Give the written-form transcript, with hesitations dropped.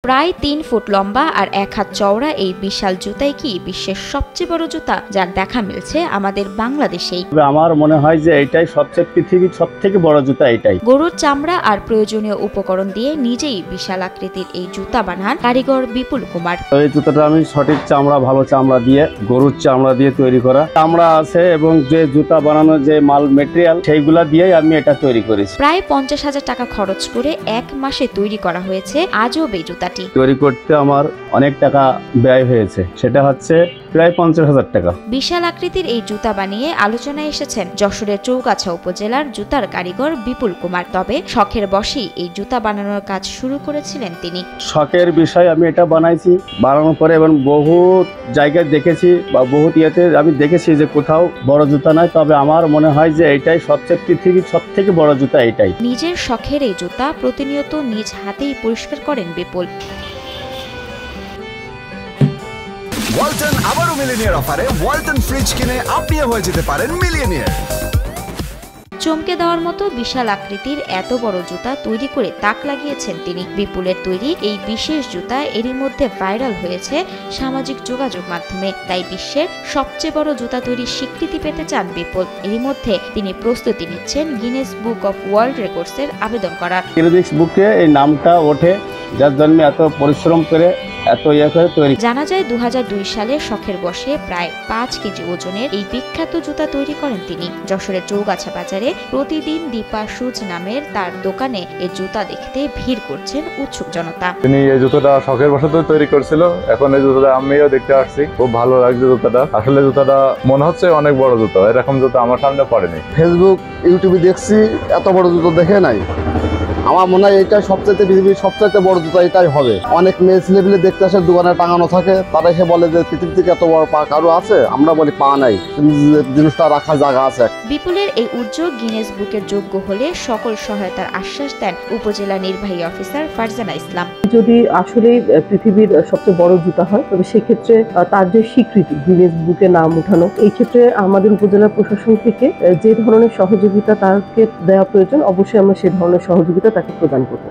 প্রায় ৩ ফুট লম্বা আর ১ হাত চওড়া এই বিশাল জুতাই কি বিশ্বের সবচেয়ে বড় জুতা, যার দেখা মিলছে আমাদের বাংলাদেশেই। আমার মনে হয় যে এটাই সবচেয়ে পৃথিবীর সবথেকে বড় জুতা এটাই। গরুর চামড়া আর প্রয়োজনীয় উপকরণ দিয়ে নিজেই বিশাল আকৃতির এই জুতা বানান কারিগর বিপুল কুমার। এই জুতাটা আমি সঠিক চামড়া, ভালো চামড়া দিয়ে, গরুর চামড়া দিয়ে তৈরি করা চামড়া আছে এবং যে জুতা বানানোর যে মাল মেটেরিয়াল সেইগুলা দিয়েই আমি এটা তৈরি করেছি। প্রায় ৫০,০০০ টাকা খরচ করে ১ মাসে তৈরি করা হয়েছে আজব এই জুতাটি। তৈরি করতে আমার অনেক টাকা ব্যয় হয়েছে, সেটা হচ্ছে প্রায় ৫০,০০০ টাকা। বিশাল আকৃতির এই জুতা বানিয়ে আলোচনায় এসেছেন যশোরের চৌগাছা উপজেলার জুতার কারিগর বিপুল কুমার। তবে শখের বশেই এই জুতা বানানোর কাজ শুরু করেছিলেন তিনি। শখের বিষয় আমি এটা বানাইছি, বানানোর পরে এবং বহুত জায়গায় দেখেছি বা বহুত ইয়েতে আমি দেখেছি যে কোথাও বড় জুতা নয়, তবে আমার মনে হয় যে এটাই সবচেয়ে পৃথিবীর সবথেকে বড় জুতা এটাই। নিজের শখের এই জুতা প্রতিনিয়ত নিজ হাতেই পরিষ্কার করেন বিপুল। ওয়ালটন আবারও মিলিয়নিয়ার অফারে ওয়ালটন ফ্রিজ কিনে আপনিও হয়ে যেতে পারেন মিলিয়নিয়ার। চমকে দেওয়ার মতো বিশাল আকৃতির এত বড় জুতা তৈরি করে তাক লাগিয়েছেন তিনি। বিপুলের তৈরি এই বিশেষ জুতা এরই মধ্যে ভাইরাল হয়েছে সামাজিক যোগাযোগ মাধ্যমে। তাই বিশ্বের সবচেয়ে বড় জুতা তৈরির স্বীকৃতি পেতে চান বিপুল। এরই মধ্যে তিনি প্রস্তুতি নিচ্ছেন গিনেস বুক অফ ওয়ার্ল্ড রেকর্ডসের আবেদন করার। গিনেস বুকে এই নামটা ওঠে, যার জন্য এত পরিশ্রম করে এত ইয়ে করে তৈরি। জানা যায় ২০০২ সালে শখের বশে প্রায় ৫ কেজি ওজনের এই বিখ্যাত জুতা তৈরি করেন তিনি। যশোরের চৌগাছা বাজারে প্রতিদিন দীপা শুজ নামের তার দোকানে এই জুতা দেখতে ভিড় করছেন উৎসুক জনতা। তিনি এই জুতাটা শখের বশত তৈরি করছিল, এখন এই জুতাটা আমিও দেখতে আসছি, খুব ভালো লাগছে জুতাটা। আসলে জুতাটা মনে হচ্ছে অনেক বড় জুতা, এরকম জুতা আমার সামনে পড়েনি। ফেসবুক, ইউটিউবে দেখছি, এত বড় জুতো দেখে নাই। আমার মনে হয় এটা সবচাইতে পৃথিবীর সবচাইতে বড় জুতা এটাই হবে। অনেক মেয়ে ছেলেপিলে দেখতে আসে, দোকানে টাঙানো থাকে, তারা এসে বলে যে পৃথিবী থেকে এত বড় পা কারো আছে? আমরা বলি পা নাই, জিনিসটা রাখার জায়গা আছে। বিপুলের এই উদ্যোগ গিনেস বুকের যোগ্য হলে সকল সহায়তার আশ্বাস দেন উপজেলা নির্বাহী অফিসার ফারজানা ইসলাম। যদি আসলে পৃথিবীর সবচেয়ে বড় জুতা হয়, তবে সেক্ষেত্রে তার যে স্বীকৃতি গিনেস বুকে নাম উঠানো, এই ক্ষেত্রে আমাদের উপজেলা প্রশাসন থেকে যে ধরনের সহযোগিতা তাকে দেওয়া প্রয়োজন, অবশ্যই আমরা সেই ধরনের সহযোগিতা তাকে প্রদান করব।